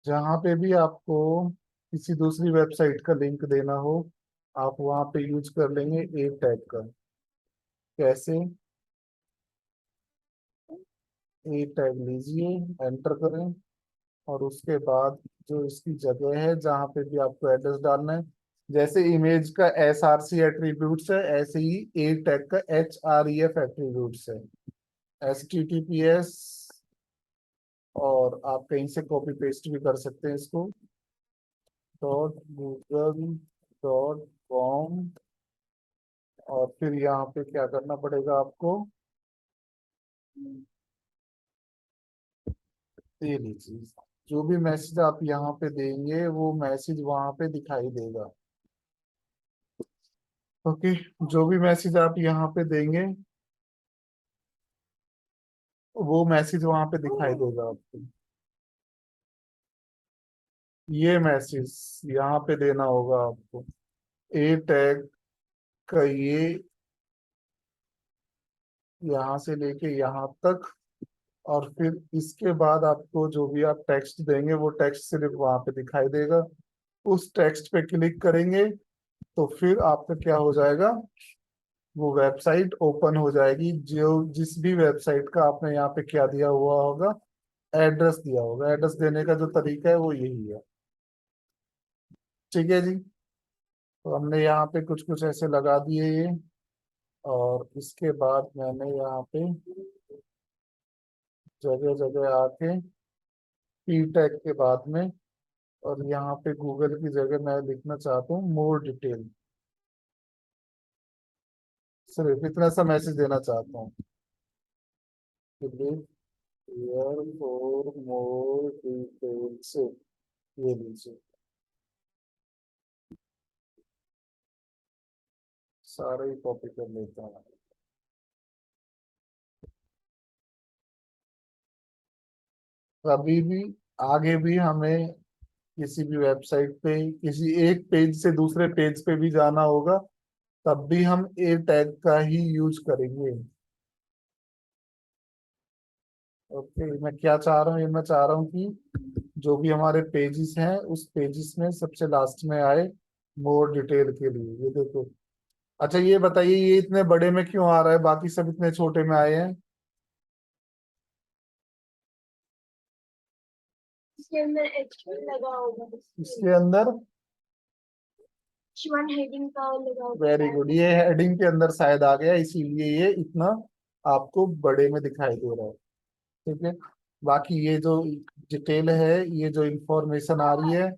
जहाँ पे भी आपको किसी दूसरी वेबसाइट का लिंक देना हो, आप वहाँ पे यूज कर लेंगे ए टैग का। कैसे? ए टैग लीजिए, एंटर करें, और उसके बाद जो इसकी जगह है जहाँ पे भी आपको एड्रेस डालना है, जैसे इमेज का SRC एट्रीब्यूट्स है, ऐसे ही ए टैग का HREF एट्रीब्यूट्स है। HTTPS, और आप कहीं से कॉपी पेस्ट भी कर सकते हैं इसको, .google.com। और फिर यहाँ पे क्या करना पड़ेगा आपको, ये लीजिए, जो भी मैसेज आप यहाँ पे देंगे वो मैसेज वहां पे दिखाई देगा। ओके, जो भी मैसेज आप यहाँ पे देंगे वो मैसेज वहां पे दिखाई देगा आपको। ये मैसेज यहाँ पे देना होगा आपको, ए टैग का ये, यहाँ से लेके यहाँ तक। और फिर इसके बाद आपको जो भी आप टेक्स्ट देंगे वो टेक्स्ट सिर्फ वहां पे दिखाई देगा। उस टेक्स्ट पे क्लिक करेंगे तो फिर आपका क्या हो जाएगा, वो वेबसाइट ओपन हो जाएगी। जो जिस भी वेबसाइट का आपने यहाँ पे क्या दिया हुआ होगा, एड्रेस दिया होगा। एड्रेस देने का जो तरीका है वो यही है। ठीक है जी, तो हमने यहाँ पे कुछ कुछ ऐसे लगा दिए ये। और इसके बाद मैंने यहाँ पे जगह जगह आके पी टैग के बाद में, और यहाँ पे गूगल की जगह मैं लिखना चाहता हूँ मोर डिटेल। सिर्फ इतना सा मैसेज देना चाहता हूँ, click here for more details. ये लीजिए, सारे ही कॉपी कर लेता हूँ। कभी भी आगे भी हमें किसी भी वेबसाइट पे किसी एक पेज से दूसरे पेज पे भी जाना होगा, तब भी हम ए टैग का ही यूज करेंगे। ओके, मैं क्या चाह रहा हूँ, ये मैं चाह रहा हूँ कि जो भी हमारे पेजेस हैं उस पेजेस में सबसे लास्ट में आए मोर डिटेल के लिए। ये देखो। अच्छा ये बताइए, ये इतने बड़े में क्यों आ रहा है, बाकी सब इतने छोटे में आए हैं? इसके अंदर एक्चुअल लगा होगा। इसके अंदर H1 हेडिंग का लगा वेरी होगा। गुड, ये हेडिंग के अंदर शायद आ गया, इसीलिए ये इतना आपको बड़े में दिखाई दे रहा है। ठीक है, बाकी ये जो डिटेल है, ये जो इंफॉर्मेशन आ रही है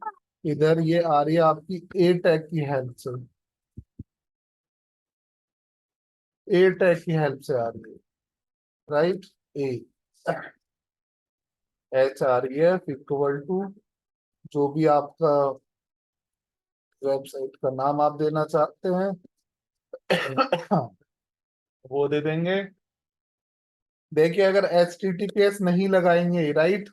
इधर, ये आ रही है आपकी ए टैग की हेल्प से। ए टैग की हेल्प से आ रही है, राइट। ए एच आ रही है इक्वल टू, जो भी आपका वेबसाइट का नाम आप देना चाहते हैं वो दे देंगे। देखिए, अगर HTTPS नहीं लगाएंगे, राइट,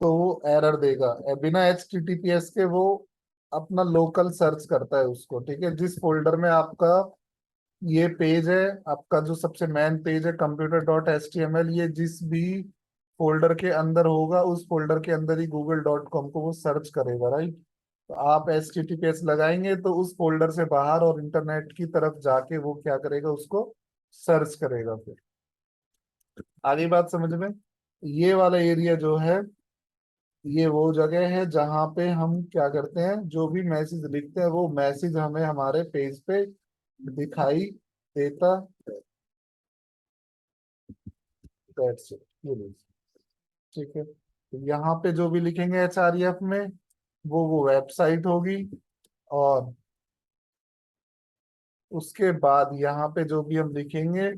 तो वो एरर देगा। बिना HTTPS के वो अपना लोकल सर्च करता है उसको। ठीक है, जिस फोल्डर में आपका ये पेज है, आपका जो सबसे मेन पेज है computer.html, ये जिस भी फोल्डर के अंदर होगा उस फोल्डर के अंदर ही google.com को वो सर्च करेगा, राइट। तो आप HTTPS लगाएंगे तो उस फोल्डर से बाहर और इंटरनेट की तरफ जाके वो क्या करेगा, उसको सर्च करेगा। फिर आगे बात समझ में, ये वाला एरिया जो है, ये वो जगह है जहां पे हम क्या करते हैं, जो भी मैसेज लिखते हैं वो मैसेज हमें हमारे पेज पे दिखाई देता है। That's it, ये लीजिए। ठीक है, तो यहाँ पे जो भी लिखेंगे HREF में वो वेबसाइट होगी। और उसके बाद यहाँ पे जो भी हम लिखेंगे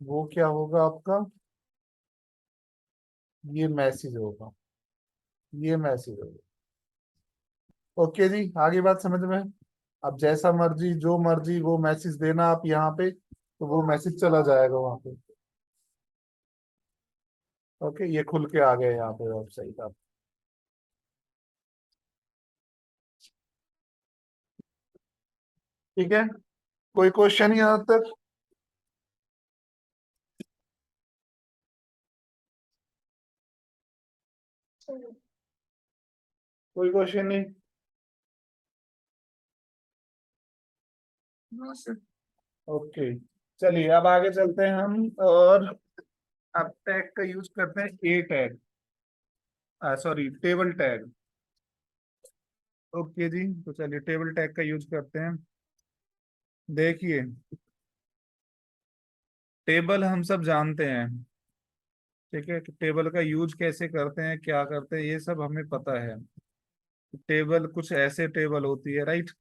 वो क्या होगा आपका, ये मैसेज होगा। ये मैसेज होगा। ओके जी, आगे बात समझ में? अब जैसा मर्जी जो मर्जी वो मैसेज देना आप यहाँ पे, तो वो मैसेज चला जाएगा वहां पे। ओके, ये खुल के आ गया यहाँ पे वेबसाइट आप। ठीक है, कोई क्वेश्चन यहाँ तक? कोई क्वेश्चन नहीं? ओके, चलिए अब आगे चलते हैं हम, और अब टैग का यूज करते हैं, a tag, sorry table tag. Okay जी, तो चलिए टेबल टैग का यूज करते हैं। देखिए, टेबल हम सब जानते हैं, ठीक है, कि टेबल का यूज कैसे करते हैं, क्या करते हैं, ये सब हमें पता है। टेबल कुछ ऐसे टेबल होती है, राइट।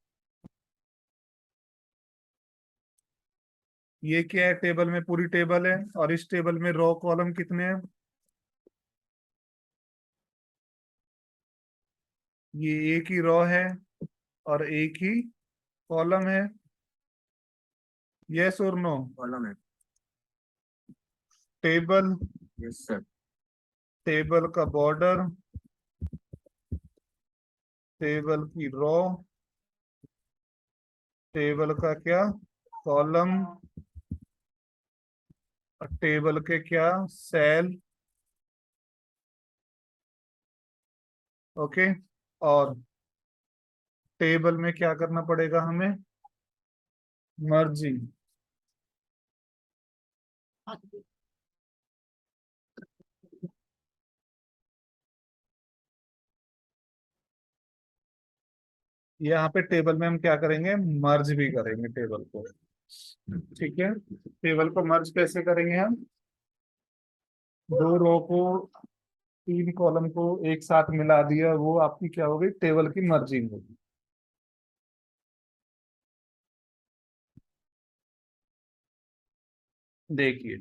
ये क्या है, टेबल में पूरी टेबल है, और इस टेबल में रो कॉलम कितने हैं? ये एक ही रो है और एक ही कॉलम है। यस और नो? कॉलम है। Table, yes sir. टेबल का बॉर्डर, टेबल की रो, टेबल का क्या, कॉलम, और टेबल के क्या, सेल। ओके, और टेबल में क्या करना पड़ेगा हमें, मर्जिंग। यहाँ पे टेबल में हम क्या करेंगे, मर्ज भी करेंगे टेबल को, ठीक है। टेबल को मर्ज कैसे करेंगे हम, दो रो को, तीन कॉलम को एक साथ मिला दिया, वो आपकी क्या होगी, टेबल की मर्जिंग होगी। देखिए,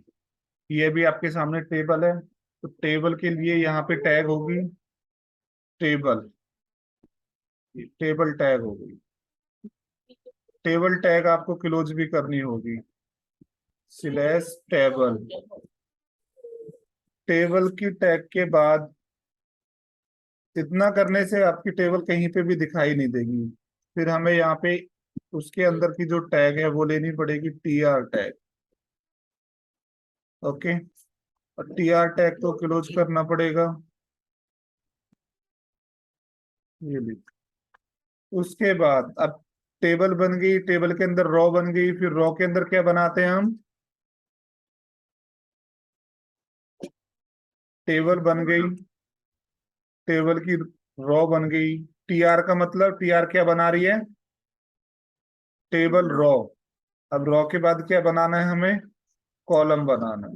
ये भी आपके सामने टेबल है, तो टेबल के लिए यहाँ पे टैग होगी, टेबल, टेबल टैग होगी। टेबल टैग आपको क्लोज भी करनी होगी, स्लैश टेबल। टेबल की टैग के बाद इतना करने से आपकी टेबल कहीं पे भी दिखाई नहीं देगी। फिर हमें यहाँ पे उसके अंदर की जो टैग है वो लेनी पड़ेगी, टी आर टैग। ओके, और टी आर टैग को क्लोज करना पड़ेगा, ये भी। उसके बाद अब टेबल बन गई, टेबल के अंदर रो बन गई, फिर रो के अंदर क्या बनाते हैं हम, टेबल बन गई, टेबल की रो बन गई। टी आर का मतलब, टी आर क्या बना रही है, टेबल रो। अब रो के बाद क्या बनाना है हमें, कॉलम बनाना है।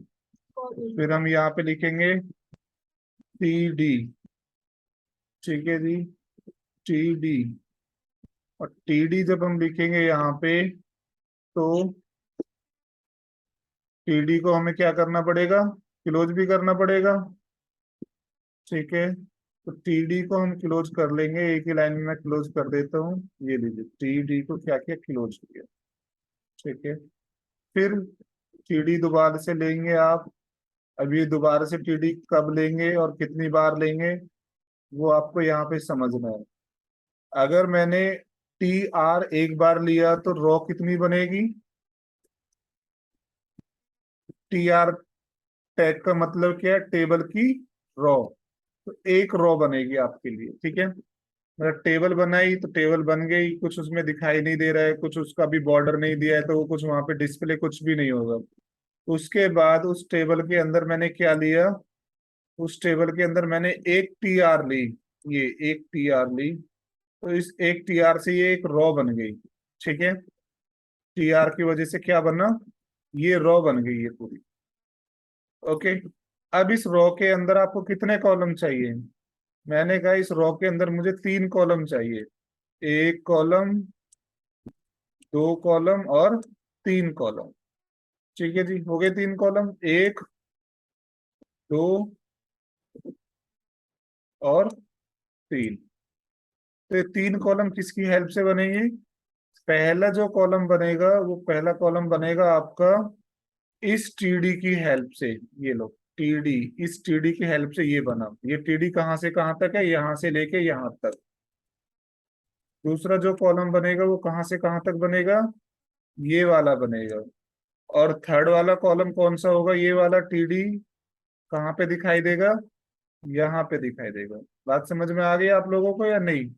फिर हम यहाँ पे लिखेंगे टी डी, ठीक है जी, टी डी। और टी डी जब हम लिखेंगे यहाँ पे, तो टी डी को हमें क्या करना पड़ेगा, क्लोज भी करना पड़ेगा, ठीक है। तो टी डी को हम क्लोज कर लेंगे, एक ही लाइन में मैं क्लोज कर देता हूँ। ये लीजिए, टी डी को क्या किया, क्लोज किया, ठीक है। फिर टी डी दोबारा से लेंगे आप। अब ये दोबारा से टी डी कब लेंगे और कितनी बार लेंगे, वो आपको यहाँ पे समझना है। अगर मैंने टी आर एक बार लिया तो रो कितनी बनेगी, टी आर टैग का मतलब क्या है, टेबल की रो, तो एक रो बनेगी आपके लिए, ठीक है। मतलब टेबल बनाई तो टेबल बन गई, कुछ उसमें दिखाई नहीं दे रहा है, कुछ उसका भी बॉर्डर नहीं दिया है, तो वो कुछ वहां पे डिस्प्ले कुछ भी नहीं होगा। उसके बाद उस टेबल के अंदर मैंने क्या लिया, उस टेबल के अंदर मैंने एक टी आर ली, ये एक टी आर ली, तो इस एक टी आर से ये एक रो बन गई, ठीक है। टी आर की वजह से क्या बना, ये रो बन गई है पूरी। ओके, अब इस रो के अंदर आपको कितने कॉलम चाहिए, मैंने कहा इस रो के अंदर मुझे तीन कॉलम चाहिए, एक कॉलम, दो कॉलम और तीन कॉलम, ठीक है जी। हो गए तीन कॉलम, एक, दो और तीन। तो ये तीन कॉलम किसकी हेल्प से बनेंगे, पहला जो कॉलम बनेगा, वो पहला कॉलम बनेगा आपका इस टीडी की हेल्प से। ये लो, टीडी, इस टीडी की हेल्प से ये बना। ये टीडी कहाँ से कहाँ तक है, यहाँ से लेके यहाँ तक। दूसरा जो कॉलम बनेगा वो कहाँ से कहाँ तक बनेगा, ये वाला बनेगा। और थर्ड वाला कॉलम कौन सा होगा, ये वाला टीडी कहाँ पे दिखाई देगा, यहाँ पे दिखाई देगा। बात समझ में आ गई आप लोगों को या नहीं?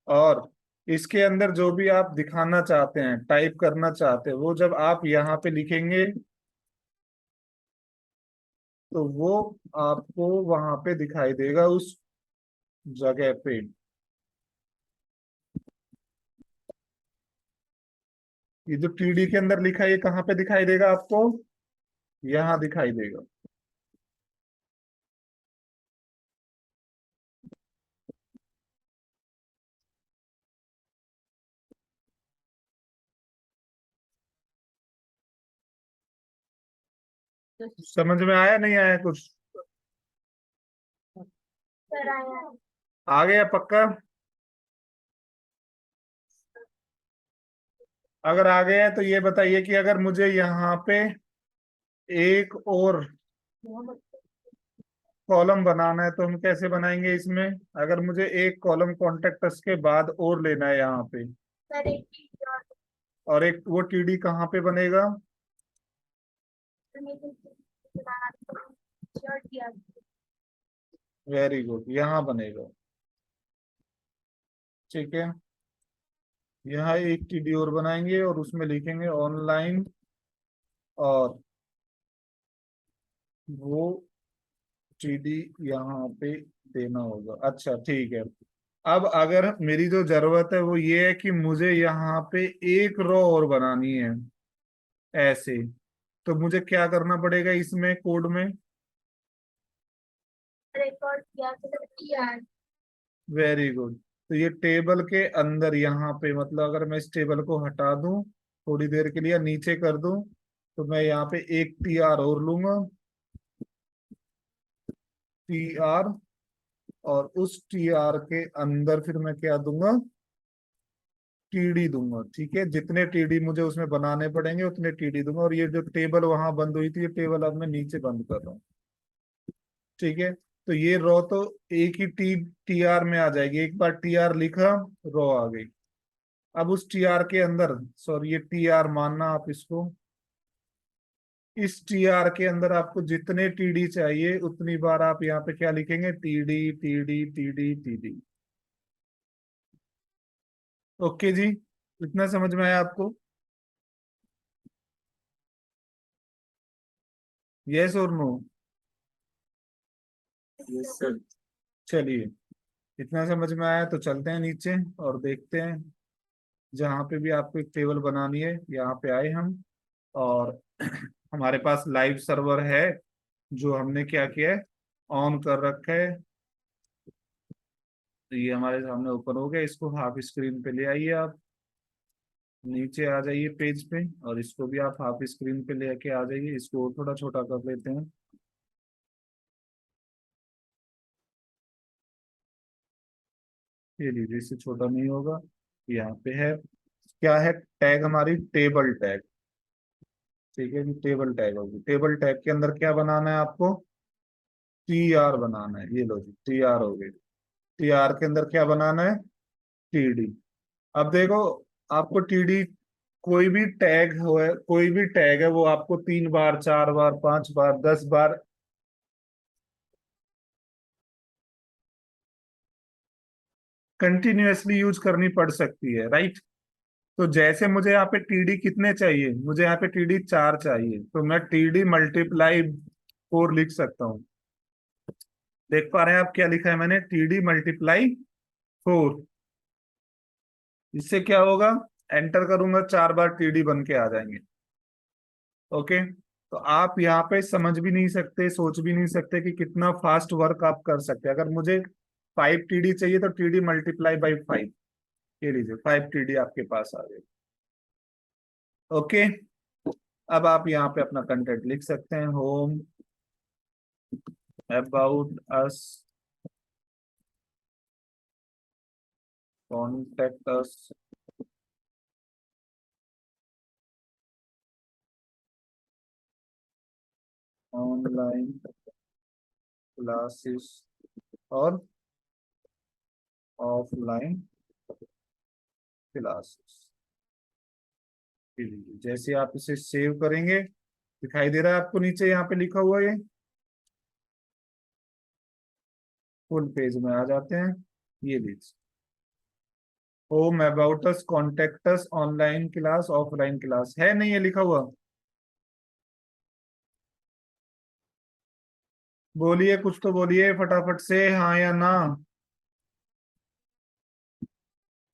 और इसके अंदर जो भी आप दिखाना चाहते हैं, टाइप करना चाहते हैं, वो जब आप यहाँ पे लिखेंगे तो वो आपको वहां पे दिखाई देगा उस जगह पे। ये जो टीडी के अंदर लिखा है ये कहाँ पे दिखाई देगा आपको? यहाँ दिखाई देगा। समझ में आया नहीं आया कुछ? सर आया। आ गया पक्का? अगर आ गया है तो ये बताइए कि अगर मुझे यहाँ पे एक और कॉलम बनाना है तो हम कैसे बनाएंगे इसमें? अगर मुझे एक कॉलम कॉन्टेक्ट्स के बाद और लेना है यहाँ पे, सर एक चीज और और एक वो टीडी कहाँ पे बनेगा? बनाना था, शर्ट किया। वेरी गुड, यहाँ बनेगा। ठीक है, यहाँ एक टीडी और बनाएंगे और उसमें लिखेंगे ऑनलाइन, और वो टीडी यहाँ पे देना होगा। अच्छा ठीक है। अब अगर मेरी जो जरूरत है वो ये है कि मुझे यहाँ पे एक रो और बनानी है ऐसे, तो मुझे क्या करना पड़ेगा इसमें कोड में? रिकॉर्ड किया सर यार। Very good. तो ये टेबल के अंदर यहाँ पे, मतलब अगर मैं इस टेबल को हटा दूं थोड़ी देर के लिए, नीचे कर दूं, तो मैं यहाँ पे एक टी आर और लूंगा, टी आर, और उस टी आर के अंदर फिर मैं क्या दूंगा? टीडी दूंगा। ठीक है, जितने टीडी मुझे उसमें बनाने पड़ेंगे उतने टीडी दूंगा। और ये जो टेबल वहां बंद हुई थी, ये टेबल अब मैं नीचे बंद कर रहा हूँ। ठीक है, तो ये रो तो एक ही टी आर में आ जाएगी। एक बार टी आर लिखा, रो आ गई। अब उस टी आर के अंदर, सॉरी ये टी आर मानना आप इसको, इस टी आर के अंदर आपको जितने टीडी चाहिए उतनी बार आप यहाँ पे क्या लिखेंगे? TD TD TD TD. Okay जी, इतना समझ में आया आपको? यस और नो? Yes sir. चलिए, इतना समझ में आया तो चलते हैं नीचे और देखते हैं। जहाँ पे भी आपको एक टेबल बनानी है, यहाँ पे आए हम, और हमारे पास लाइव सर्वर है जो हमने क्या किया है, ऑन कर रखा है। तो ये हमारे सामने ओपन हो गया। इसको हाफ स्क्रीन पे ले आइए आप, नीचे आ जाइए पेज पे, और इसको भी आप हाफ स्क्रीन पे लेके आ जाइए। इसको और थोड़ा छोटा कर लेते हैं। ये लीजिए, इससे छोटा नहीं होगा। यहाँ पे है, क्या है टैग? हमारी टेबल टैग। ठीक है जी, टेबल टैग होगी। टेबल टैग के अंदर क्या बनाना है आपको? टी आर बनाना है। ये लो जी, टी आर हो गई। टी आर के अंदर क्या बनाना है? टीडी। अब देखो, आपको टीडी, कोई भी टैग हो, कोई भी टैग है, वो आपको 3 बार, 4 बार, 5 बार, 10 बार कंटिन्यूअसली यूज करनी पड़ सकती है, राइट? तो जैसे मुझे यहाँ पे टीडी कितने चाहिए, मुझे यहाँ पे टीडी 4 चाहिए, तो मैं टीडी मल्टीप्लाई 4 लिख सकता हूँ। देख पा रहे हैं आप क्या लिखा है मैंने? TD multiply 4। इससे क्या होगा? एंटर करूंगा, 4 बार टीडी बन के आ जाएंगे। ओके, तो आप यहाँ पे समझ भी नहीं सकते, सोच भी नहीं सकते कि कितना फास्ट वर्क आप कर सकते हैं। अगर मुझे 5 टीडी चाहिए तो टीडी मल्टीप्लाई बाई 5। ये लीजिए, 5 टीडी आपके पास आ गए। ओके, अब आप यहाँ पे अपना कंटेंट लिख सकते हैं। Home, about us, contact us, online classes, और ऑफलाइन क्लासेस। जैसे आप इसे सेव करेंगे, दिखाई दे रहा है आपको नीचे यहाँ पे लिखा हुआ है। फुल पेज में आ जाते हैं। ये लीजिए, home, about us, contact us, online class, offline class, है नहीं ये लिखा हुआ? बोलिए, कुछ तो बोलिए फटाफट से, हाँ या ना।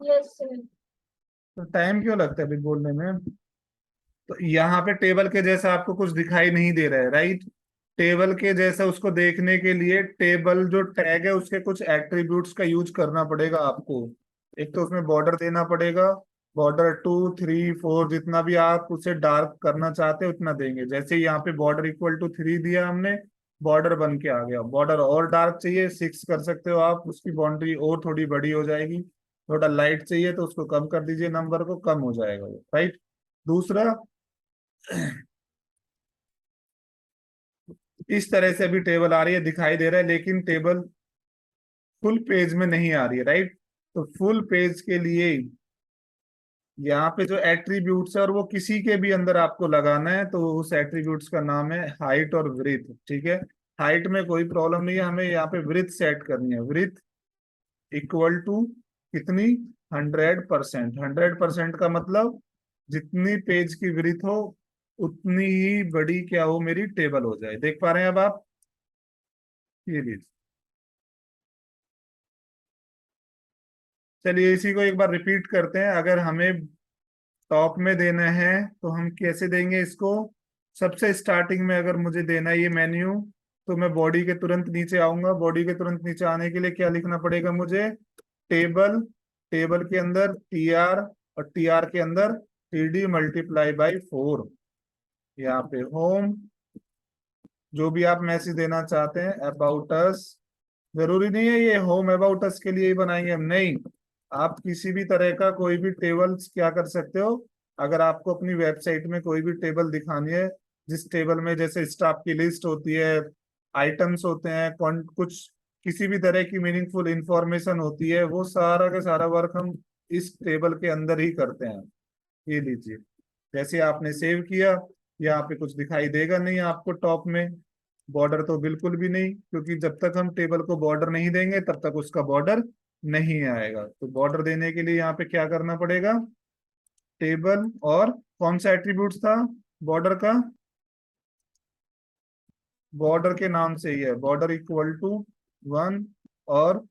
Yes sir. तो टाइम क्यों लगता है अभी बोलने में? तो यहाँ पे टेबल के जैसा आपको कुछ दिखाई नहीं दे रहा है, राइट? टेबल के जैसा उसको देखने के लिए टेबल जो टैग है उसके कुछ एट्रीब्यूट्स का यूज करना पड़ेगा आपको। एक तो उसमें बॉर्डर देना पड़ेगा, बॉर्डर 2 3 4 जितना भी आप उसे डार्क करना चाहते हैं उतना देंगे। जैसे यहाँ पे बॉर्डर =3 दिया हमने, बॉर्डर बन के आ गया। बॉर्डर और डार्क चाहिए 6 कर सकते हो आप, उसकी बाउंड्री और थोड़ी बड़ी हो जाएगी। थोड़ा लाइट चाहिए तो उसको कम कर दीजिए, नंबर को कम हो जाएगा वो, राइट? दूसरा, इस तरह से अभी टेबल आ रही है, दिखाई दे रहा है, लेकिन टेबल फुल पेज में नहीं आ रही है, राइट? तो फुल पेज के लिए यहाँ पे जो एट्रीब्यूट्स है और वो किसी के भी अंदर आपको लगाना है, तो उस एट्रीब्यूट्स का नाम है हाइट और विड्थ, ठीक है? हाइट में कोई प्रॉब्लम नहीं है, हमें यहाँ पे विड्थ सेट करनी है। विड्थ इक्वल टू कितनी? 100%। 100% का मतलब जितनी पेज की विड्थ हो उतनी ही बड़ी क्या हो, मेरी टेबल हो जाए। देख पा रहे हैं अब आप? ये लीजिए, चलिए इसी को एक बार रिपीट करते हैं। अगर हमें टॉप में देना है तो हम कैसे देंगे इसको? सबसे स्टार्टिंग में अगर मुझे देना है ये मेन्यू, तो मैं बॉडी के तुरंत नीचे आऊंगा। बॉडी के तुरंत नीचे आने के लिए क्या लिखना पड़ेगा मुझे? टेबल, टेबल के अंदर TR, और TR के अंदर TD × 4। यहाँ पे होम, जो भी आप मैसेज देना चाहते हैं, अबाउट अस, जरूरी नहीं है ये होम अबाउट अस के लिए ही बनाएंगे हम, नहीं। आप किसी भी तरह का कोई भी टेबल्स क्या कर सकते हो, अगर आपको अपनी वेबसाइट में कोई भी टेबल दिखानी है, जिस टेबल में जैसे स्टाफ की लिस्ट होती है, आइटम्स होते हैं, कुछ किसी भी तरह की मीनिंगफुल इंफॉर्मेशन होती है, वो सारा का सारा वर्क हम इस टेबल के अंदर ही करते हैं। ये लीजिए, जैसे आपने सेव किया, यहाँ पे कुछ दिखाई देगा नहीं आपको टॉप में। बॉर्डर तो बिल्कुल भी नहीं, क्योंकि जब तक हम टेबल को बॉर्डर नहीं देंगे तब तक उसका बॉर्डर नहीं आएगा। तो बॉर्डर देने के लिए यहाँ पे क्या करना पड़ेगा? टेबल, और कौन सा एट्रीब्यूट था बॉर्डर का? बॉर्डर के नाम से ही है, बॉर्डर =1, और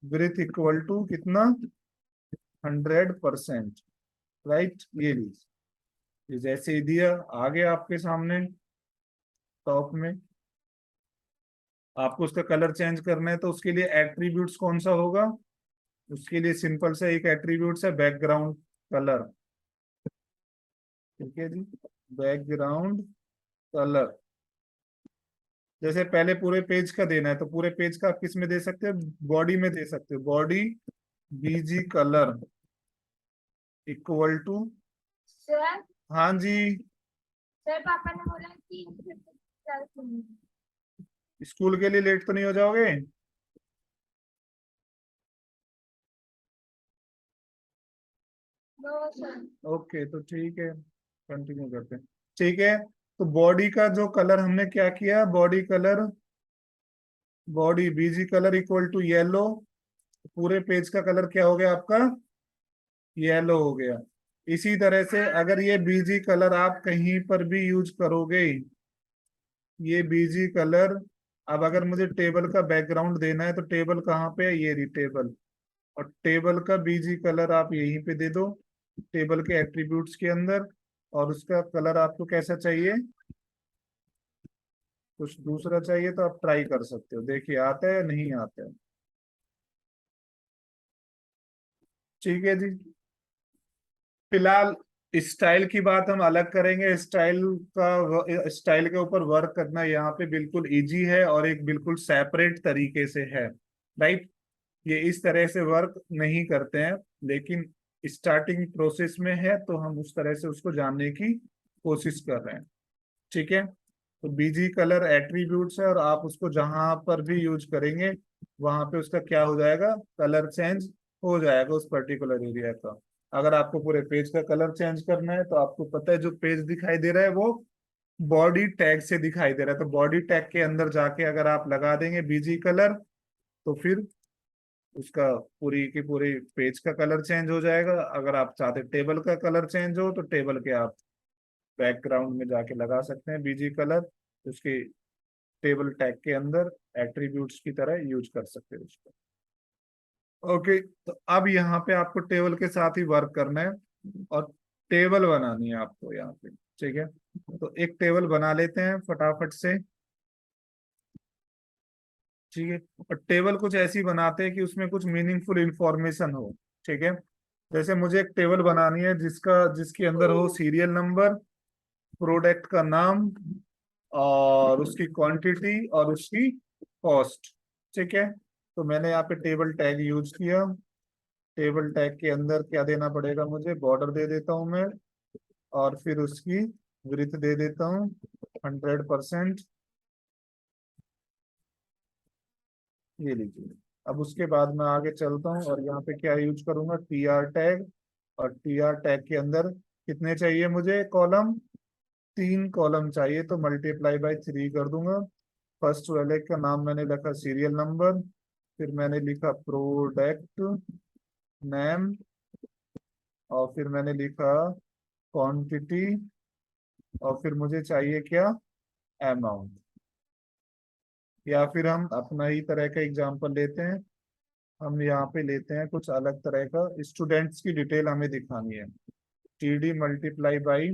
विड्थ इक्वल टू कितना? 100%, राइट? ये लीजिए, ये जैसे ही दिया आ गया आपके सामने टॉप में। आपको उसका कलर चेंज करना है तो उसके लिए एट्रीब्यूट्स कौन सा होगा? उसके लिए सिंपल से एक एट्रीब्यूट्स है बैकग्राउंड कलर, ठीक है जी? बैकग्राउंड कलर, जैसे पहले पूरे पेज का देना है तो पूरे पेज का आप किस में दे सकते हो? बॉडी में दे सकते हो। Body BG colour equal to, sir, हाँ जी, सर पापा ने बोला कि 50 स्कूल के लिए लेट तो नहीं हो जाओगे? No sir. ओके, तो ठीक है, कंटिन्यू करते हैं। ठीक है, तो बॉडी का जो कलर हमने क्या किया, body colour, body BG colour equal to yellow. पूरे पेज का कलर क्या हो गया आपका? येलो हो गया। इसी तरह से अगर ये BG कलर आप कहीं पर भी यूज करोगे, ये BG कलर, अब अगर मुझे टेबल का बैकग्राउंड देना है तो टेबल कहाँ पे है? ये रही टेबल, और टेबल का BG कलर आप यहीं पे दे दो, टेबल के एट्रीब्यूट्स के अंदर। और उसका कलर आपको कैसा चाहिए? कुछ दूसरा चाहिए तो आप ट्राई कर सकते हो, देखिए आता है या नहीं आता है। ठीक है जी, फिलहाल स्टाइल की बात हम अलग करेंगे। स्टाइल के ऊपर वर्क करना यहाँ पे बिल्कुल इजी है और एक बिल्कुल सेपरेट तरीके से है, राइट? ये इस तरह से वर्क नहीं करते हैं, लेकिन स्टार्टिंग प्रोसेस में है तो हम उस तरह से उसको जानने की कोशिश कर रहे हैं, ठीक है? तो BG कलर एट्रीब्यूट्स है और आप उसको जहां पर भी यूज करेंगे वहां पे उसका क्या हो जाएगा? कलर चेंज हो जाएगा उस पर्टिकुलर एरिया का। अगर आपको पूरे पेज का कलर चेंज करना है तो आपको पता है जो पेज दिखाई दे रहा है वो बॉडी टैग से दिखाई दे रहा है, तो बॉडी टैग के अंदर जाके अगर आप लगा देंगे BG कलर, तो फिर उसका पूरी की पूरी पेज का कलर चेंज हो जाएगा। अगर आप चाहते टेबल का कलर चेंज हो तो टेबल के आप बैकग्राउंड में जाके लगा सकते हैं बीजी कलर, उसके टेबल टैग के अंदर एट्रीब्यूट्स की तरह यूज कर सकते हैं उसको। ओके, तो अब यहाँ पे आपको टेबल के साथ ही वर्क करना है और टेबल बनानी है आपको यहाँ पे। ठीक है, तो एक टेबल बना लेते हैं फटाफट से। ठीक है, और टेबल कुछ ऐसी बनाते हैं कि उसमें कुछ मीनिंगफुल इंफॉर्मेशन हो। ठीक है, जैसे मुझे एक टेबल बनानी है जिसके अंदर हो सीरियल नंबर, प्रोडक्ट का नाम और उसकी क्वांटिटी और उसकी कॉस्ट। ठीक है, तो मैंने यहाँ पे टेबल टैग यूज किया। टेबल टैग के अंदर क्या देना पड़ेगा मुझे, बॉर्डर दे देता हूं मैं, और फिर उसकी विड्थ दे देता हूँ 100%। ये लीजिए। अब उसके बाद मैं आगे चलता हूँ और यहाँ पे क्या यूज करूंगा, टी आर टैग। और टी आर टैग के अंदर कितने चाहिए मुझे कॉलम, 3 कॉलम चाहिए, तो मल्टीप्लाई बाय 3 कर दूंगा। फर्स्ट वाले का नाम मैंने लिखा सीरियल नंबर, फिर मैंने लिखा प्रोडक्ट नेम, और फिर मैंने लिखा क्वांटिटी, और फिर मुझे चाहिए क्या, अमाउंट। या फिर हम अपना ही तरह का एग्जांपल लेते हैं, हम यहाँ पे लेते हैं कुछ अलग तरह का, स्टूडेंट्स की डिटेल हमें दिखानी है। टी डी मल्टीप्लाई बाई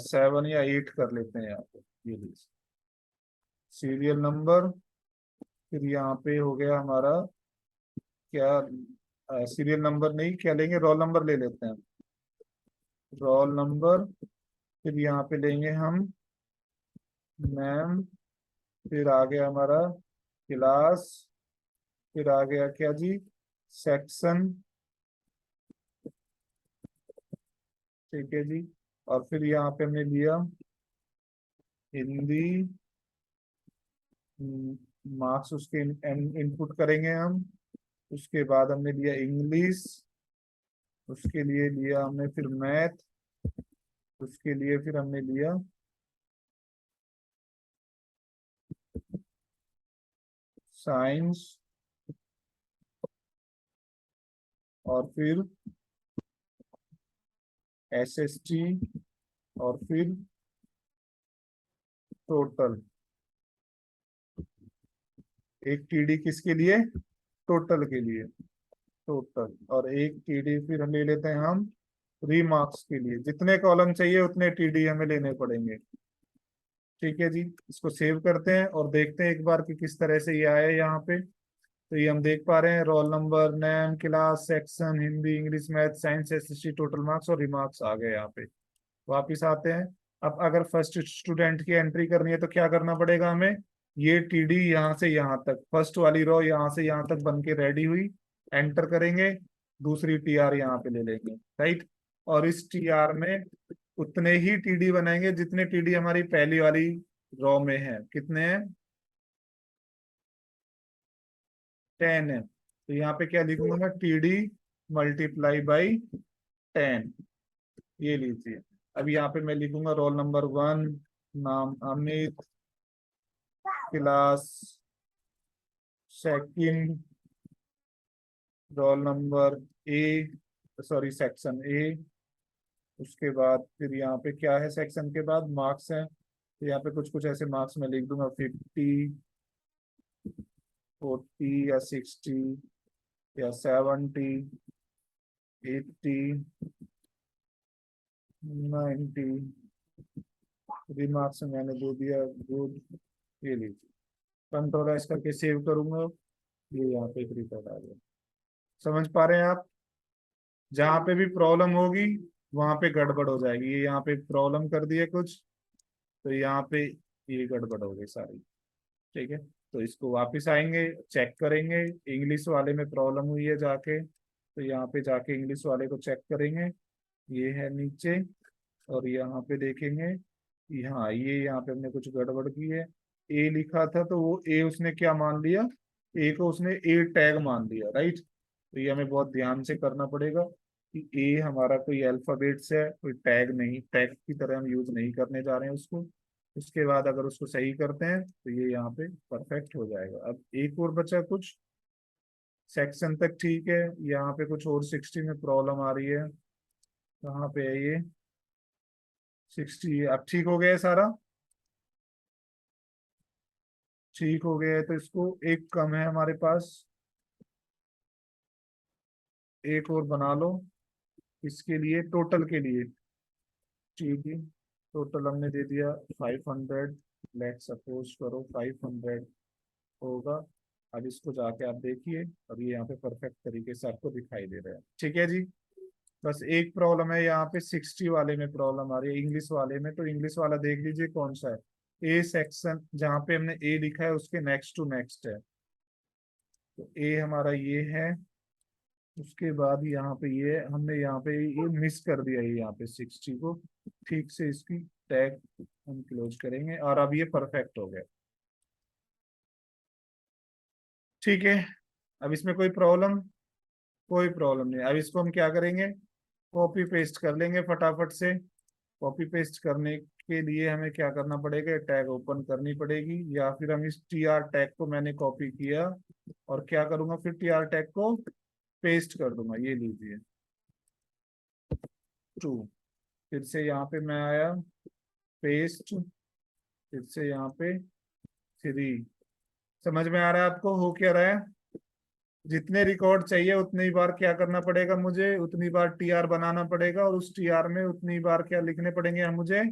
7 या 8 कर लेते हैं यहाँ पे। ये लीजिए सीरियल नंबर, फिर यहाँ पे हो गया हमारा क्या, सीरियल नंबर नहीं, क्या लेंगे, रोल नंबर ले लेते हैं, रोल नंबर। फिर यहाँ पे लेंगे हम मैम, फिर आ गया हमारा क्लास, फिर आ गया क्या जी, सेक्शन। ठीक है जी, और फिर यहाँ पे हमने लिया हिंदी, मार्क्स उसके इनपुट करेंगे हम। उसके बाद हमने लिया इंग्लिश, उसके लिए लिया हमने फिर मैथ, उसके लिए फिर हमने लिया साइंस, और फिर एसएसटी, और फिर टोटल। एक टीडी किसके लिए, टोटल के लिए, टोटल। और एक टीडी फिर हम ले लेते हैं हम रीमार्क्स के लिए, जितने कॉलम चाहिए उतने टीडी हमें लेने पड़ेंगे। ठीक है जी, इसको सेव करते हैं और देखते हैं एक बार कि किस तरह से ये आया है यहाँ पे। तो ये हम देख पा रहे हैं, roll number, name, class, section, Hindi, English, math, science, SST, total marks और रिमार्क्स आ गए यहाँ पे। वापिस आते हैं। अब अगर फर्स्ट स्टूडेंट की एंट्री करनी है तो क्या करना पड़ेगा हमें, ये टीडी यहाँ से यहाँ तक, फर्स्ट वाली रो यहाँ से यहाँ तक बन के रेडी हुई, एंटर करेंगे, दूसरी टीआर यहाँ पे ले लेंगे, राइट। और इस टीआर में उतने ही टीडी बनाएंगे जितने टीडी हमारी पहली वाली रो में है। कितने हैं, 10 है। तो यहाँ पे क्या लिखूंगा मैं, टीडी मल्टीप्लाई बाई 10। ये लीजिए। अब यहाँ पे मैं लिखूंगा रोल नंबर 1, नाम Amit, class second, roll number A, sorry section A. उसके बाद फिर यहाँ पे क्या है, सेक्शन के बाद मार्क्स है, तो यहाँ पे कुछ कुछ ऐसे मार्क्स मैं लिख दूंगा, 50, 40 या 60 या 70, 80, 90। रिमार्क्स मैंने दे दिया, गुड। ये लीजिए, कंट्रोल एस करके सेव करूंगा, ये यहाँ पे एक रिकॉर्ड आ गया। समझ पा रहे हैं आप, जहाँ पे भी प्रॉब्लम होगी वहां पे गड़बड़ हो जाएगी। ये यहाँ पे प्रॉब्लम कर दिए कुछ, तो यहाँ पे ये गड़बड़ हो गई सारी। ठीक है, तो इसको वापस आएंगे, चेक करेंगे, इंग्लिश वाले में प्रॉब्लम हुई है जाके, तो यहाँ पे जाके इंग्लिश वाले को चेक करेंगे, ये है नीचे, और यहाँ पे देखेंगे, हाँ ये यहाँ पे हमने कुछ गड़बड़ की है। ए लिखा था तो वो ए उसने क्या मान लिया, ए को उसने ए टैग मान लिया, राइट। तो ये हमें बहुत ध्यान से करना पड़ेगा कि ए हमारा कोई अल्फाबेट से है, कोई टैग नहीं, टैग की तरह हम यूज नहीं करने जा रहे हैं उसको। उसके बाद अगर उसको सही करते हैं तो ये यहाँ पे परफेक्ट हो जाएगा। अब एक और बचा कुछ, सेक्शन तक ठीक है, यहाँ पे कुछ और 60 में प्रॉब्लम आ रही है। कहाँ पे है ये? 60। अब ठीक हो गया है सारा, ठीक हो गया है। तो इसको एक कम है हमारे पास, एक और बना लो इसके लिए, टोटल के लिए। ठीक है, टोटल हमने दे दिया 500, लेट सपोज करो 500 होगा। अब इसको जाके आप देखिए, अब ये यहाँ पे परफेक्ट तरीके से आपको दिखाई दे रहा है। ठीक है जी। बस एक प्रॉब्लम है यहाँ पे 60 वाले में प्रॉब्लम आ रही है, इंग्लिश वाले में। तो इंग्लिश वाला देख लीजिए कौन सा है। ए सेक्शन जहाँ पे हमने ए लिखा है उसके नेक्स्ट टू नेक्स्ट है, तो ए हमारा ये है। उसके बाद यहाँ पे ये हमने यहाँ पे ये मिस कर दिया है, यहाँ पे 60 को। ठीक से इसकी टैग हम क्लोज करेंगे और अब ये परफेक्ट हो गया। ठीक है, अब इसमें कोई प्रॉब्लम? कोई प्रॉब्लम नहीं। अब इसको हम क्या करेंगे, कॉपी पेस्ट कर लेंगे फटाफट से। कॉपी पेस्ट करने के लिए हमें क्या करना पड़ेगा, टैग ओपन करनी पड़ेगी, या फिर हम इस टी आर टैग को मैंने कॉपी किया और क्या करूंगा, फिर टी आर टैग को पेस्ट कर दूंगा। ये लीजिए 2, फिर से यहाँ पे मैं आया, पेस्ट, फिर से यहाँ पे 3। समझ में आ रहा है आपको हो क्या रहा है? जितने रिकॉर्ड चाहिए उतनी बार क्या करना पड़ेगा मुझे, उतनी बार टी आर बनाना पड़ेगा, और उस टी आर में उतनी बार क्या लिखने पड़ेंगे हम मुझे,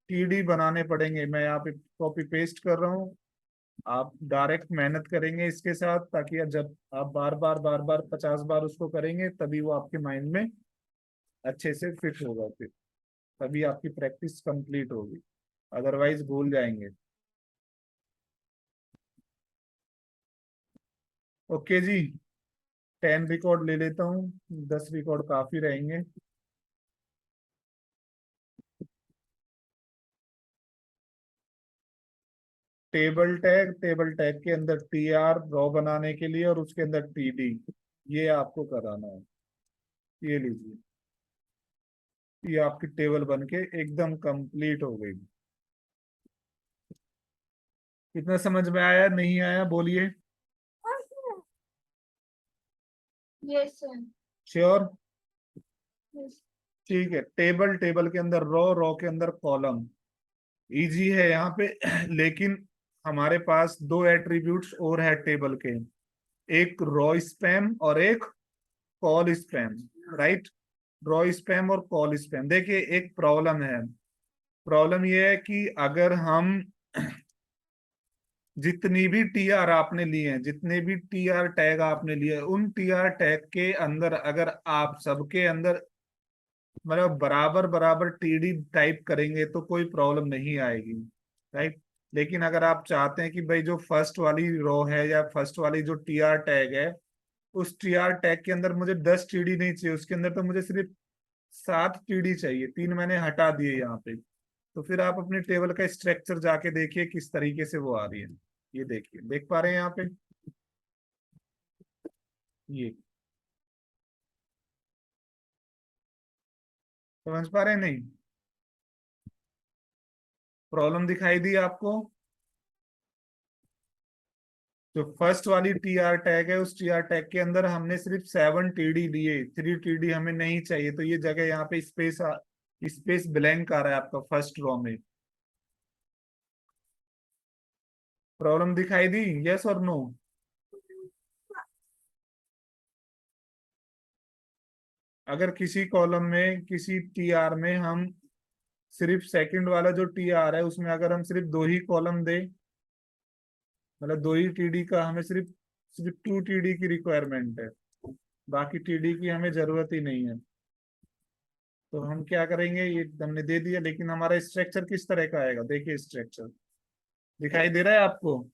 टीडी बनाने पड़ेंगे। मैं यहाँ पे कॉपी पेस्ट कर रहा हूँ, आप डायरेक्ट मेहनत करेंगे इसके साथ, ताकि जब आप बार बार 50 बार उसको करेंगे तभी वो आपके माइंड में अच्छे से फिट होगा, फिर तभी आपकी प्रैक्टिस कंप्लीट होगी, अदरवाइज भूल जाएंगे। ओके जी, 10 रिकॉर्ड ले लेता हूँ, 10 रिकॉर्ड काफी रहेंगे। टेबल टैग के अंदर टी आर रॉ बनाने के लिए और उसके अंदर टीडी, ये आपको कराना है। ये लीजिए, ये आपकी टेबल बनके एकदम कंप्लीट हो गई। कितना समझ में आया, नहीं आया बोलिए? Yes sir. श्योर? यस। ठीक है, टेबल के अंदर रो, रो के अंदर कॉलम, इजी है यहाँ पे। लेकिन हमारे पास दो एट्रीब्यूट्स और है टेबल के, एक रो स्पैम और एक कॉल स्पैम, राइट? रो स्पैम और कॉल स्पैम। देखिए एक प्रॉब्लम है, प्रॉब्लम ये है कि अगर हम जितनी भी टी आर आपने लिए हैं, जितने भी टी आर टैग आपने लिए, उन टी आर टैग के अंदर अगर आप सबके अंदर मतलब बराबर बराबर टीडी टाइप करेंगे तो कोई प्रॉब्लम नहीं आएगी, राइट? लेकिन अगर आप चाहते हैं कि भाई जो फर्स्ट वाली रो है या फर्स्ट वाली जो टी आर टैग है, उस टी आर टैग के अंदर मुझे 10 टीडी नहीं चाहिए, उसके अंदर तो मुझे सिर्फ 7 टीडी चाहिए, 3 मैंने हटा दिए यहाँ पे। तो फिर आप अपने टेबल का स्ट्रक्चर जाके देखिए किस तरीके से वो आ रही है। ये देखिए, देख पा रहे हैं यहाँ पे? ये समझ पा रहे हैं नहीं? प्रॉब्लम दिखाई दी आपको? जो फर्स्ट वाली टी आर टैग है, उस टी आर टैग के अंदर हमने सिर्फ 7 टीडी दिए, 3 टीडी हमें नहीं चाहिए, तो ये जगह यहाँ पे स्पेस ब्लैंक आ रहा है आपका फर्स्ट रो में। प्रॉब्लम दिखाई दी, यस और नो? अगर किसी कॉलम में, किसी टी आर में हम सिर्फ सेकंड वाला जो टी आर है उसमें अगर हम सिर्फ 2 ही कॉलम दे, मतलब 2 ही टीडी का, हमें सिर्फ सिर्फ 2 टीडी की रिक्वायरमेंट है, बाकी टीडी की हमें जरूरत ही नहीं है, तो हम क्या करेंगे, ये हमने दे दिया। लेकिन हमारा स्ट्रक्चर किस तरह का आएगा, देखिए स्ट्रक्चर दिखाई दे रहा है आपको?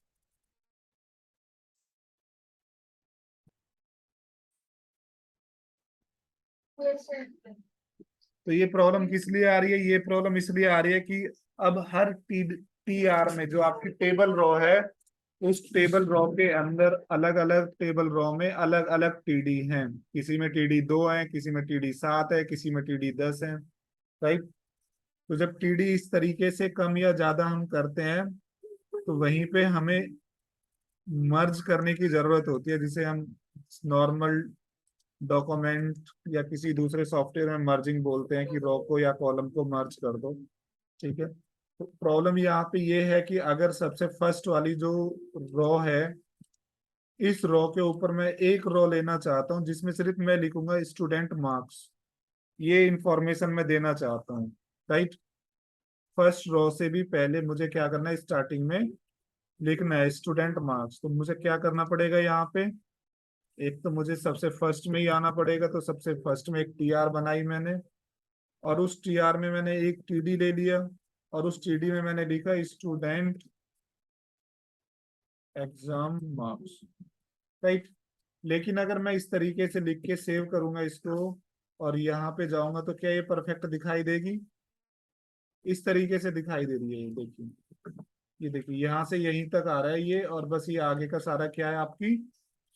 Yes sir. तो ये प्रॉब्लम किस लिए आ रही है, ये प्रॉब्लम इसलिए आ रही है कि अब हर टी आर में जो आपकी टेबल रो है, उस टेबल रो के अंदर अलग अलग टेबल रो में अलग अलग टीडी हैं। किसी में टीडी 2 है, किसी में टीडी 7 है, किसी में टीडी 10 है, राइट? तो जब टीडी इस तरीके से कम या ज्यादा हम करते हैं तो वहीं पे हमें मर्ज करने की जरूरत होती है, जिसे हम नॉर्मल डॉक्यूमेंट या किसी दूसरे सॉफ्टवेयर में मर्जिंग बोलते हैं कि रो को या कॉलम को मर्ज कर दो। ठीक है, तो प्रॉब्लम यहाँ पे ये है कि अगर सबसे फर्स्ट वाली जो रो है, इस रो के ऊपर मैं एक रो लेना चाहता हूँ जिसमें सिर्फ मैं लिखूंगा स्टूडेंट मार्क्स, ये इंफॉर्मेशन मैं देना चाहता हूँ। राइट, फर्स्ट रो से भी पहले मुझे क्या करना है, स्टार्टिंग में लिखना है स्टूडेंट मार्क्स। तो मुझे क्या करना पड़ेगा यहाँ पे, एक तो मुझे सबसे फर्स्ट में ही आना पड़ेगा, तो सबसे फर्स्ट में एक टीआर बनाई मैंने, और उस टीआर में मैंने एक टीडी ले लिया, और उस टीडी में मैंने लिखा स्टूडेंट एग्जाम मार्क्स। राइट, लेकिन अगर मैं इस तरीके से लिख के सेव करूंगा इसको और यहाँ पे जाऊंगा तो क्या ये परफेक्ट दिखाई देगी? इस तरीके से दिखाई दे रही है, ये देखिए, ये देखिए यहाँ से यहीं तक आ रहा है ये, और बस ये आगे का सारा क्या है, आपकी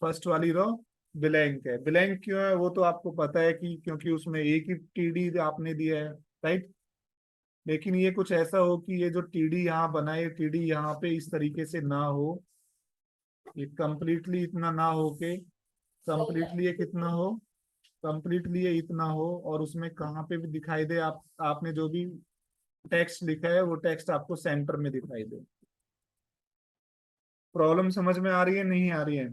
फर्स्ट वाली रो ब्लैंक है। ब्लैंक क्यों है वो तो आपको पता है कि क्योंकि उसमें एक ही टीडी आपने दिया है। राइट, लेकिन ये कुछ ऐसा हो कि ये जो टीडी यहाँ बना है, टीडी यहाँ पे इस तरीके से ना हो, ये कंप्लीटली इतना ना हो के कंप्लीटली ये कितना हो, कंप्लीटली ये इतना हो, और उसमें कहाँ पे भी दिखाई दे आपने जो भी टेक्स्ट लिखा है वो टेक्स्ट आपको सेंटर में दिखाई दे। प्रॉब्लम समझ में आ रही है, नहीं आ रही है?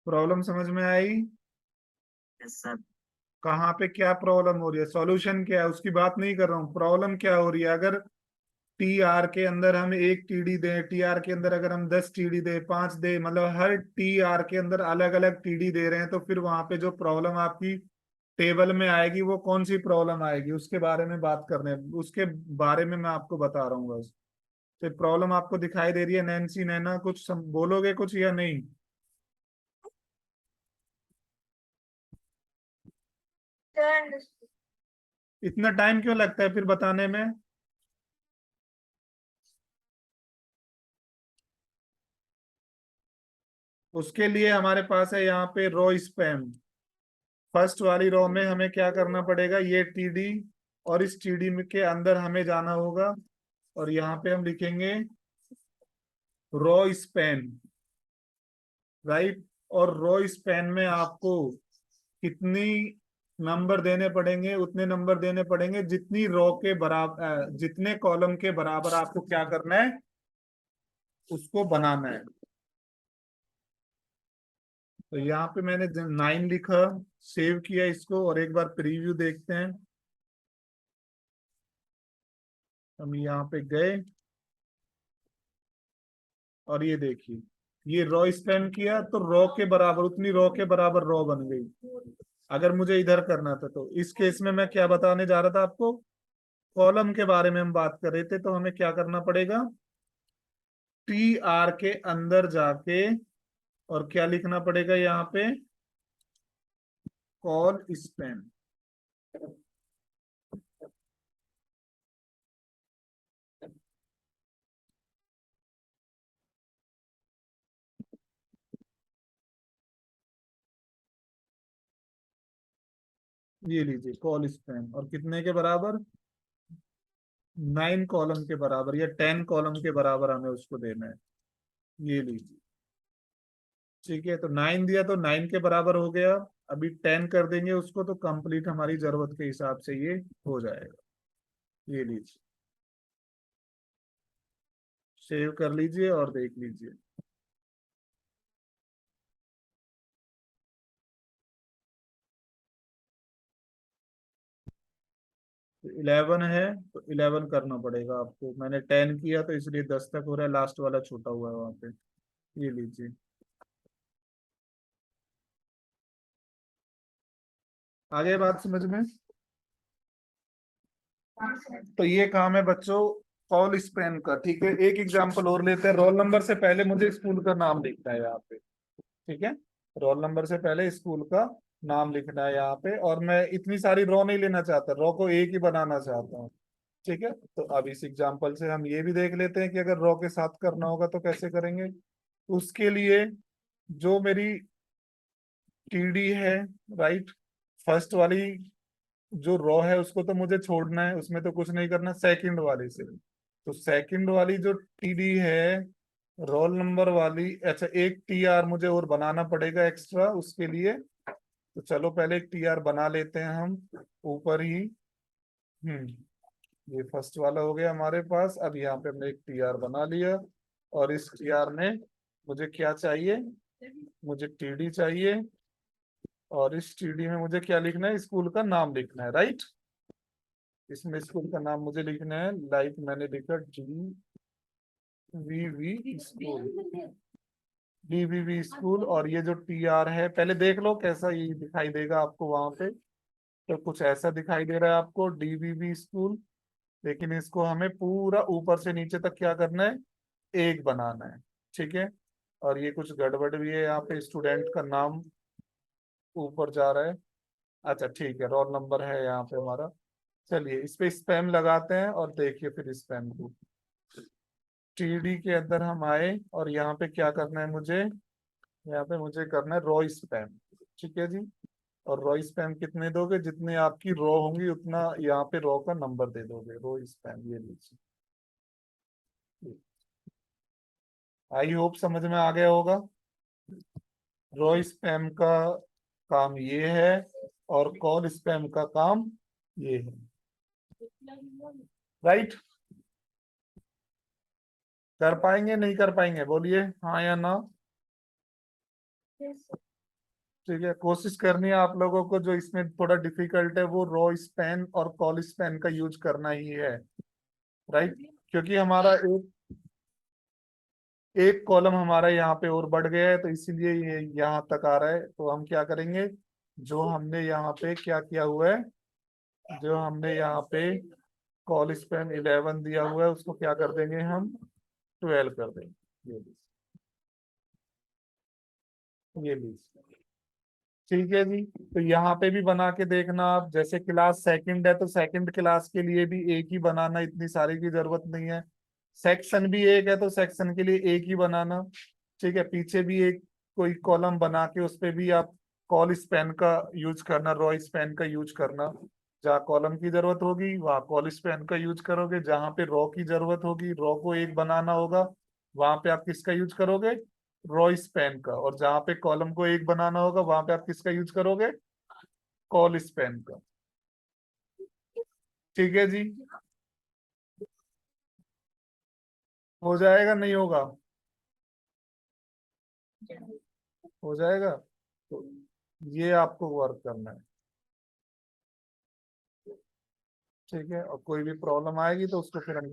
प्रॉब्लम समझ में आई? सर कहाँ पे क्या प्रॉब्लम हो रही है, सॉल्यूशन क्या है, उसकी बात नहीं कर रहा हूँ, प्रॉब्लम क्या हो रही है। अगर टी आर के अंदर हम एक टीडी दें, टी आर के अंदर अगर हम 10 टीडी दे, 5 दे, मतलब हर टी आर के अंदर अलग अलग टीडी दे रहे हैं, तो फिर वहां पे जो प्रॉब्लम आपकी टेबल में आएगी वो कौन सी प्रॉब्लम आएगी, उसके बारे में बात करने, उसके बारे में मैं आपको बता रहा हूँ बस। तो प्रॉब्लम आपको दिखाई दे रही है नैन्सी, नैना कुछ बोलोगे कुछ या नहीं? इतना टाइम क्यों लगता है फिर बताने में? उसके लिए हमारे पास है यहाँ पे रो स्पैम। फर्स्ट वाली रो में हमें क्या करना पड़ेगा, ये टीडी, और इस टीडी के अंदर हमें जाना होगा, और यहाँ पे हम लिखेंगे रो स्पैन। राइट, और रो स्पैन में आपको कितनी नंबर देने पड़ेंगे, उतने नंबर देने पड़ेंगे जितनी रो के बराबर, जितने कॉलम के बराबर आपको क्या करना है, उसको बनाना है। तो यहाँ पे मैंने 9 लिखा, सेव किया इसको, और एक बार प्रीव्यू देखते हैं। हम यहाँ पे गए और ये देखिए, ये रो स्पैन किया तो रो के बराबर, उतनी रो के बराबर रो बन गई। अगर मुझे इधर करना था तो इस केस में मैं क्या बताने जा रहा था आपको, कॉलम के बारे में हम बात कर रहे थे, तो हमें क्या करना पड़ेगा, टी आर के अंदर जाके और क्या लिखना पड़ेगा यहाँ पे, कॉल स्पैन। ये लीजिए कॉल स्पैन, और कितने के बराबर, 9 कॉलम के बराबर या 10 कॉलम के बराबर हमें उसको देना है। ये लीजिए, ठीक है, तो 9 दिया तो 9 के बराबर हो गया। अभी 10 कर देंगे उसको तो कंप्लीट हमारी जरूरत के हिसाब से ये हो जाएगा। ये लीजिए, सेव कर लीजिए और देख लीजिए। तो 11 है तो 11 करना पड़ेगा आपको, मैंने 10 किया तो इसलिए 10 तक हो रहा है, लास्ट वाला छोटा हुआ है वहां पे। ये लीजिए, आगे बात समझ में? तो ये काम है बच्चों कॉल स्पैन का। ठीक है, एक एग्जांपल और लेते हैं। रोल नंबर से पहले मुझे स्कूल का नाम लिखना है यहाँ पे। ठीक है, रोल नंबर से पहले स्कूल का नाम लिखना है यहाँ पे, और मैं इतनी सारी रो नहीं लेना चाहता, रो को एक ही बनाना चाहता हूँ। ठीक है, तो अब इस एग्जांपल से हम ये भी देख लेते हैं कि अगर रॉ के साथ करना होगा तो कैसे करेंगे। उसके लिए जो मेरी टीडी है, राइट, फर्स्ट वाली जो रॉ है उसको तो मुझे छोड़ना है, उसमें तो कुछ नहीं करना, सेकंड वाली से। तो सेकंड वाली जो टीडी है, रोल नंबर वाली, अच्छा एक टीआर मुझे और बनाना पड़ेगा एक्स्ट्रा उसके लिए। तो चलो पहले एक टीआर बना लेते हैं हम ऊपर ही। ये फर्स्ट वाला हो गया हमारे पास। अब यहाँ पे हमने एक टीआर बना लिया, और इस टीआर में मुझे क्या चाहिए, मुझे टीडी चाहिए, और इस टीडी में मुझे क्या लिखना है, स्कूल का नाम लिखना है, राइट। इसमें स्कूल का नाम मुझे लिखना है, लाइक मैंने लिखा DVV स्कूल, DVV स्कूल। और ये जो TR है, पहले देख लो कैसा ये दिखाई देगा आपको वहां पे। तो कुछ ऐसा दिखाई दे रहा है आपको, DVV स्कूल। लेकिन इसको हमें पूरा ऊपर से नीचे तक क्या करना है, एक बनाना है, ठीक है। और ये कुछ गड़बड़ भी है, यहाँ पे स्टूडेंट का नाम ऊपर जा रहा है। अच्छा ठीक है, रोल नंबर है यहाँ पे हमारा। चलिए इस पे स्पैम लगाते हैं और देखिए फिर स्पैम को। टीडी के अंदर हम आए, और यहाँ पे क्या करना है मुझे, यहाँ पे मुझे करना है रो स्पैम, ठीक है जी। और रो स्पैम कितने दोगे, जितने आपकी रो होंगी उतना यहाँ पे रो का नंबर दे दोगे, रो स्पैम ये लीजिए। आई होप समझ में आ गया होगा। रो स्पैम का काम ये है, और कॉल स्पैम का काम ये है, राइट। कर पाएंगे नहीं कर पाएंगे, बोलिए हाँ या ना। ठीक है, कोशिश करनी है आप लोगों को, जो इसमें थोड़ा डिफिकल्ट है वो रो स्पैन और कॉल स्पैन का यूज करना ही है, राइट। क्योंकि हमारा एक कॉलम हमारा यहाँ पे और बढ़ गया है, तो इसीलिए ये यहाँ तक आ रहा है। तो हम क्या करेंगे, जो हमने यहाँ पे क्या किया हुआ है, जो हमने यहाँ पे कॉल स्पैन 11 दिया हुआ है, उसको क्या कर देंगे हम, 12 कर देंगे। ये लीजिए, ठीक है जी। तो यहाँ पे भी बना के देखना आप, जैसे क्लास सेकंड है तो सेकंड क्लास के लिए भी एक ही बनाना, इतनी सारी की जरूरत नहीं है। सेक्शन भी एक है तो सेक्शन के लिए एक ही बनाना, ठीक है। पीछे भी एक कोई कॉलम बना के उस पे भी आप कॉल स्पैन का यूज करना, रो स्पैन का यूज करना। जहाँ कॉलम की जरूरत होगी वहाँ कॉल स्पैन का यूज करोगे, जहाँ पे रो की जरूरत होगी, रो को एक बनाना होगा, वहां पे आप किसका यूज करोगे, रो स्पैन का। और जहां पे कॉलम को एक बनाना होगा वहां पे आप किसका यूज करोगे, कॉल स्पैन का, ठीक है जी। हो जाएगा नहीं होगा, हो जाएगा। तो ये आपको वर्क करना है, ठीक है। और कोई भी प्रॉब्लम आएगी तो उसको फिर हम